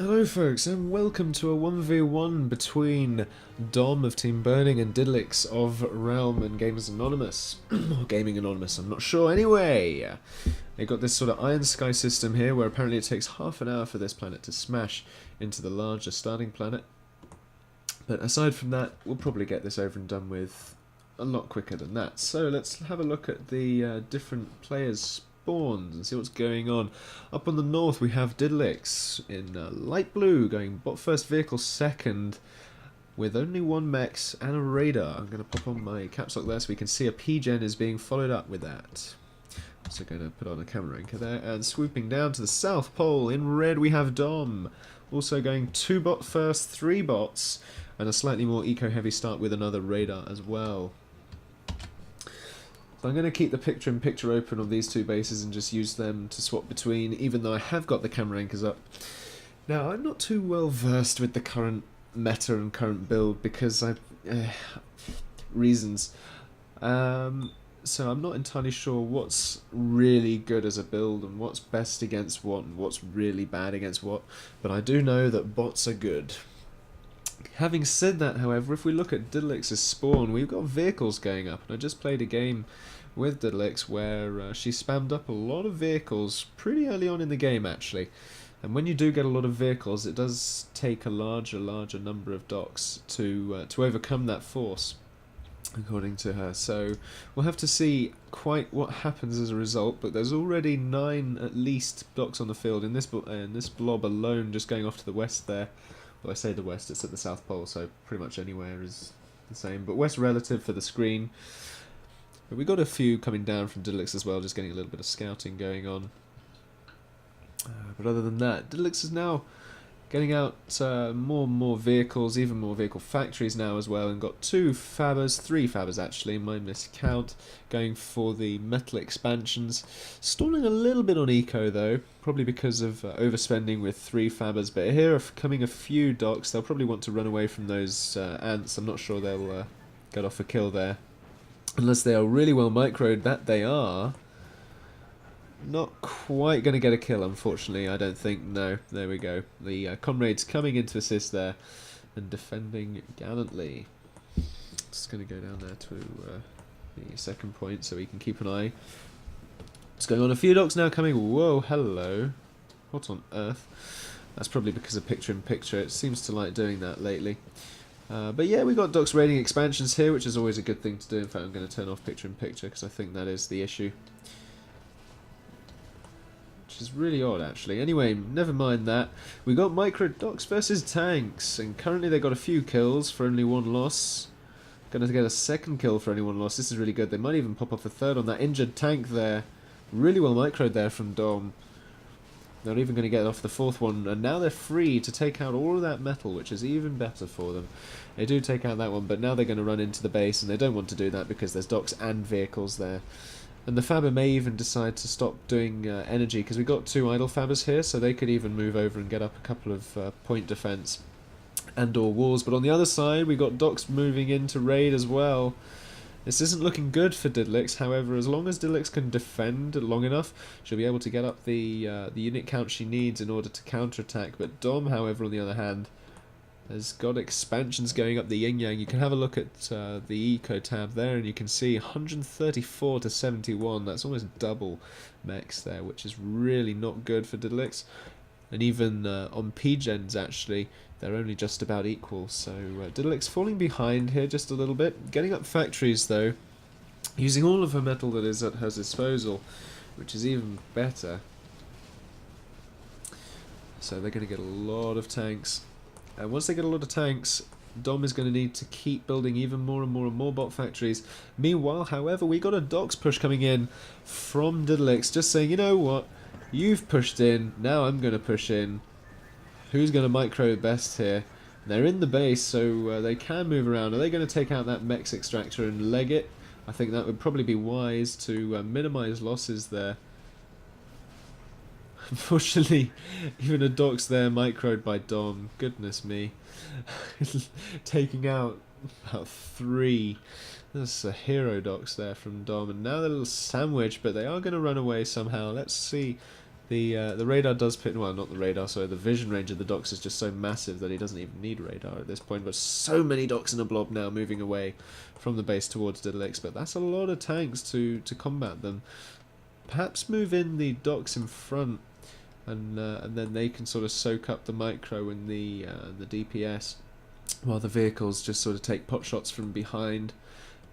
Hello folks and welcome to a 1v1 between Dom of Team Burning and Didlix of Realm and Gamers Anonymous. Or Gaming Anonymous, I'm not sure. Anyway, they got this sort of iron sky system here where apparently it takes half an hour for this planet to smash into the larger starting planet. But aside from that, we'll probably get this over and done with a lot quicker than that. So let's have a look at the different players' spawns and see what's going on. Up on the north we have Didlix in light blue going bot first, vehicle second, with only one mechs and a radar. I'm going to pop on my caps lock there so we can see a P-gen is being followed up with that. Also going to put on a camera anchor there, and swooping down to the south pole in red we have Dom. Also going 2 bot first, 3 bots, and a slightly more eco-heavy start with another radar as well. So I'm going to keep the picture-in-picture open on these two bases and just use them to swap between, even though I have got the camera anchors up. Now, I'm not too well versed with the current meta and current build because reasons. So I'm not entirely sure what's really good as a build and what's best against what and what's really bad against what, but I do know that bots are good. Having said that, however, if we look at Didlix's spawn, we've got vehicles going up, and I just played a game with Didlix where she spammed up a lot of vehicles pretty early on in the game actually, and when you do get a lot of vehicles it does take a larger number of docks to overcome that force, according to her. So we'll have to see quite what happens as a result, but there's already 9 at least docks on the field in this blob alone, just going off to the west there. Well, I say the west, it's at the South Pole, so pretty much anywhere is the same. But west relative for the screen. But we got a few coming down from Didlix as well, just getting a little bit of scouting going on. But other than that, Didlix is now getting out more and more vehicles, even more vehicle factories now as well, and got 3 fabbers actually, my miscount, going for the metal expansions. Stalling a little bit on eco though, probably because of overspending with 3 fabbers, but here are coming a few docks. They'll probably want to run away from those ants. I'm not sure they'll get off a kill there, unless they are really well microed, that they are. Not quite going to get a kill, unfortunately, I don't think. No, there we go. The comrades coming in to assist there and defending gallantly. Just going to go down there to the second point so we can keep an eye. What's going on? A few docks now coming. Whoa, hello. What on earth? That's probably because of picture-in-picture. It seems to like doing that lately. But yeah, we got docks raiding expansions here, which is always a good thing to do. In fact, I'm going to turn off picture-in-picture because I think that is the issue. Which is really odd actually. Anyway, never mind that. We got micro docks versus tanks, and currently they got a few kills for only 1 loss. Gonna get a 2nd kill for only 1 loss. This is really good. They might even pop off a 3rd on that injured tank there. Really well microed there from Dom. They're even going to get off the 4th one, and now they're free to take out all of that metal, which is even better for them. They do take out that one, but now they're going to run into the base, and they don't want to do that because there's docks and vehicles there. And the fabber may even decide to stop doing energy, because we've got 2 idle fabbers here, so they could even move over and get up a couple of point defense and or walls. But on the other side, we've got docks moving in to raid as well. This isn't looking good for Didlix. However, as long as Didlix can defend long enough, she'll be able to get up the unit count she needs in order to counterattack. But Dom, however, on the other hand, has got expansions going up the yin-yang. You can have a look at the eco tab there, and you can see 134 to 71. That's almost double mechs there, which is really not good for Didlix. And even on P-gens, actually, they're only just about equal. So Didlix falling behind here just a little bit. Getting up factories, though, using all of her metal that is at her disposal, which is even better. So they're going to get a lot of tanks. And once they get a lot of tanks, Dom is going to need to keep building even more and more bot factories. Meanwhile, however, we got a docks push coming in from Didlix, just saying, you know what, you've pushed in, now I'm going to push in. Who's going to micro best here? They're in the base, so they can move around. Are they going to take out that mechs extractor and leg it? I think that would probably be wise to minimize losses there. Unfortunately, even a docks there microed by Dom. Goodness me. Taking out about 3. There's a hero docks there from Dom. And now they're a little sandwich, but they are going to run away somehow. Let's see The radar does put, well, not the radar, sorry, the vision range of the docks is just so massive that he doesn't even need radar at this point. But so many docks in a blob now moving away from the base towards Didlix, but that's a lot of tanks to combat them. Perhaps move in the docks in front, and then they can sort of soak up the micro and the DPS, while the vehicles just sort of take pot shots from behind.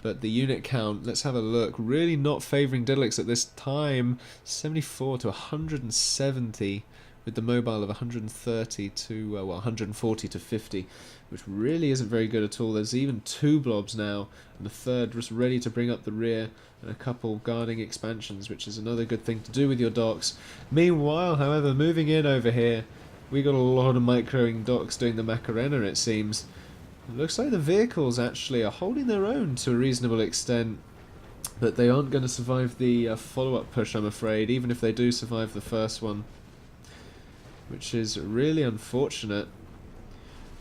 But the unit count, let's have a look, really not favouring Didlix at this time. 74 to 170, with the mobile of 130 to, well, 140 to 50, which really isn't very good at all. There's even 2 blobs now, and the third just ready to bring up the rear, and a couple guarding expansions, which is another good thing to do with your docks. Meanwhile, however, moving in over here, we got a lot of microing docks doing the Macarena, it seems. It looks like the vehicles actually are holding their own to a reasonable extent, but they aren't going to survive the follow-up push, I'm afraid, even if they do survive the first one, which is really unfortunate.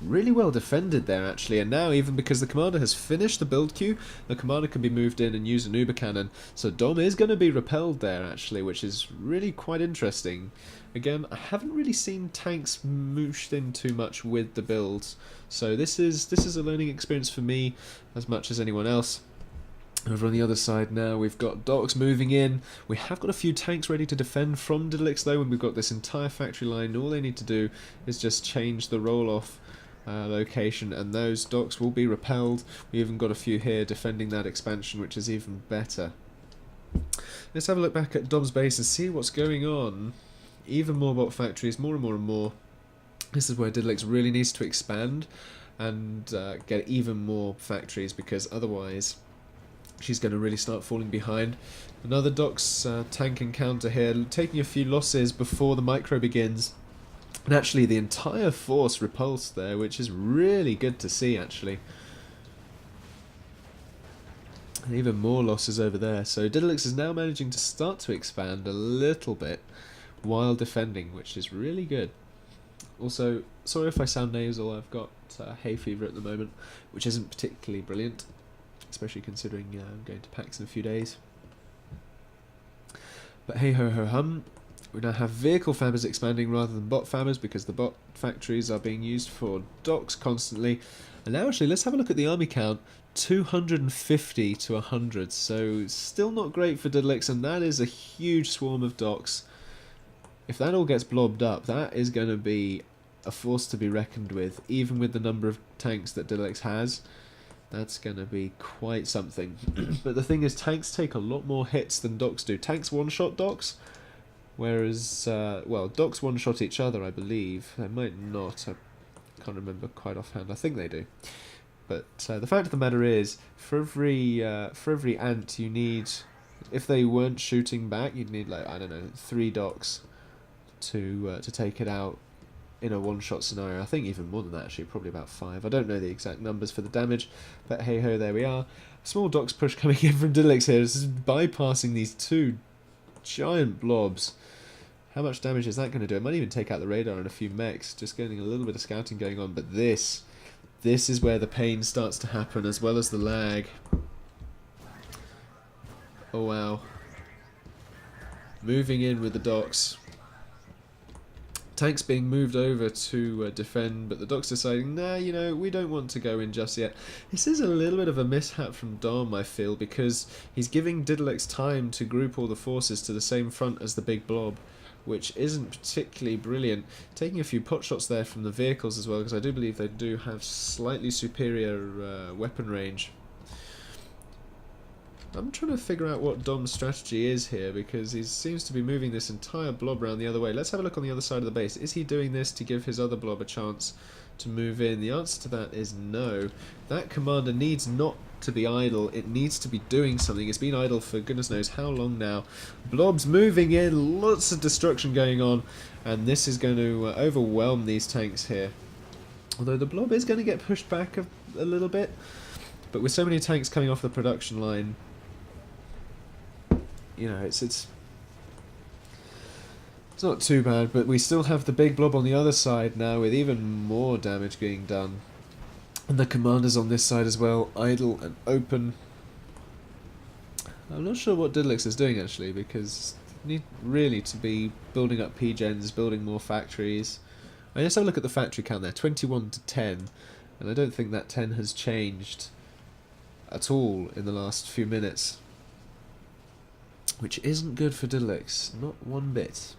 Really well defended there, actually, and now, even because the commander has finished the build queue, the commander can be moved in and use an Uber cannon, so Dom is going to be repelled there, actually, which is really quite interesting. Again, I haven't really seen tanks mooshed in too much with the builds, so this is a learning experience for me as much as anyone else. Over on the other side now, we've got docks moving in. We have got a few tanks ready to defend from Didlix, though, and we've got this entire factory line. All they need to do is just change the roll-off location, and those docks will be repelled. We even got a few here defending that expansion, which is even better. Let's have a look back at Dom's base and see what's going on. Even more bot factories, more and more and more. This is where Didlix really needs to expand and get even more factories, because otherwise she's going to really start falling behind. Another docks tank encounter here, taking a few losses before the micro begins. And actually the entire force repulsed there, which is really good to see, actually. And even more losses over there. So Didlix is now managing to start to expand a little bit while defending, which is really good. Also, sorry if I sound nasal, I've got hay fever at the moment, which isn't particularly brilliant, especially considering I'm going to PAX in a few days. But hey ho ho hum. We now have vehicle fabbers expanding rather than bot fabbers, because the bot factories are being used for docks constantly. And now actually let's have a look at the army count. 250 to 100, so still not great for Didlix, and that is a huge swarm of docks. If that all gets blobbed up, that is going to be a force to be reckoned with, even with the number of tanks that Didlix has. That's going to be quite something. But the thing is, tanks take a lot more hits than docks do. Tanks one-shot docks, whereas, well, docks one-shot each other, I believe. They might not. I can't remember quite offhand. I think they do. But the fact of the matter is, for every ant you need, if they weren't shooting back, you'd need, like, I don't know, 3 docks to take it out in a one-shot scenario. I think even more than that, actually, probably about 5. I don't know the exact numbers for the damage, but hey ho, there we are. Small docks push coming in from Didlix here. This is bypassing these 2 giant blobs. How much damage is that going to do? It might even take out the radar and a few mechs, just getting a little bit of scouting going on, but this is where the pain starts to happen, as well as the lag. Oh wow. Moving in with the docks. Tanks being moved over to defend, but the docks deciding, nah, you know, we don't want to go in just yet. This is a little bit of a mishap from Dom, I feel, because he's giving Didlix time to group all the forces to the same front as the big blob, which isn't particularly brilliant. Taking a few pot shots there from the vehicles as well, because I do believe they do have slightly superior weapon range. I'm trying to figure out what Dom's strategy is here, because he seems to be moving this entire blob around the other way. Let's have a look on the other side of the base. Is he doing this to give his other blob a chance to move in? The answer to that is no. That commander needs not to be idle. It needs to be doing something. It's been idle for goodness knows how long now. Blobs moving in, lots of destruction going on, and this is going to overwhelm these tanks here. Although the blob is going to get pushed back a little bit, but with so many tanks coming off the production line, you know, it's not too bad, but we still have the big blob on the other side now, with even more damage being done. And the commanders on this side as well, idle and open. I'm not sure what Didlix is doing, actually, because Need really to be building up P-gens, building more factories. I just have a look at the factory count there, 21 to 10, and I don't think that 10 has changed at all in the last few minutes. Which isn't good for Didlix, not one bit.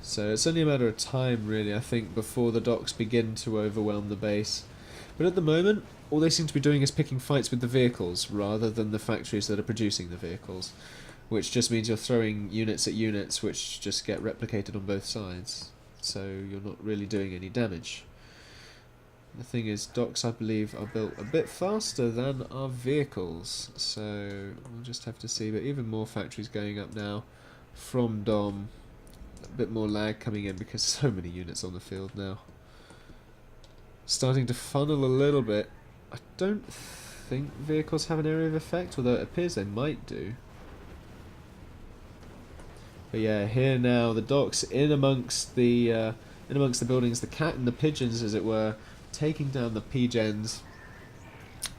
So it's only a matter of time, really, I think, before the docks begin to overwhelm the base. But at the moment, all they seem to be doing is picking fights with the vehicles, rather than the factories that are producing the vehicles. Which just means you're throwing units at units, which just get replicated on both sides. So you're not really doing any damage. The thing is, docks, I believe, are built a bit faster than our vehicles, so we'll just have to see. But even more factories going up now from Dom. A bit more lag coming in because so many units on the field now. Starting to funnel a little bit. I don't think vehicles have an area of effect, although it appears they might do. But yeah, here now, the docks in amongst the buildings, the cat and the pigeons, as it were, taking down the P-gens.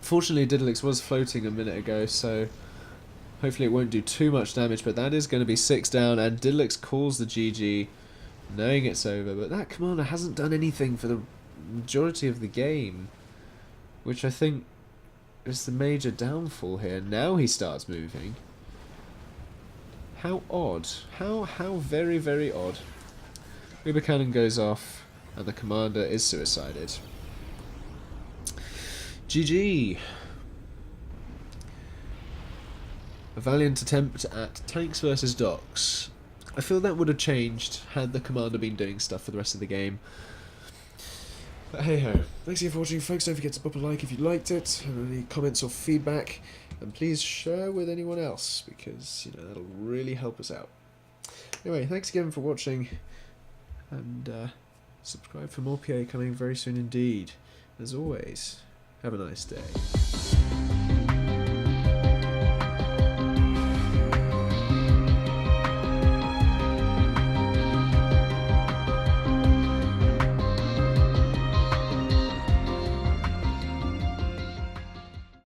Fortunately, Didlix was floating a minute ago, so hopefully it won't do too much damage, but that is going to be 6 down, and Didlix calls the GG, knowing it's over. But that commander hasn't done anything for the majority of the game, which I think is the major downfall here. Now he starts moving. How odd. How very, very odd. Uber cannon goes off, and the commander is suicided. GG. A valiant attempt at tanks versus docks. I feel that would have changed had the commander been doing stuff for the rest of the game. But hey ho. Thanks again for watching, folks. Don't forget to pop a like if you liked it, and any comments or feedback, and please share with anyone else, because that'll really help us out. Anyway, thanks again for watching, and subscribe for more PA coming very soon indeed. As always, have a nice day.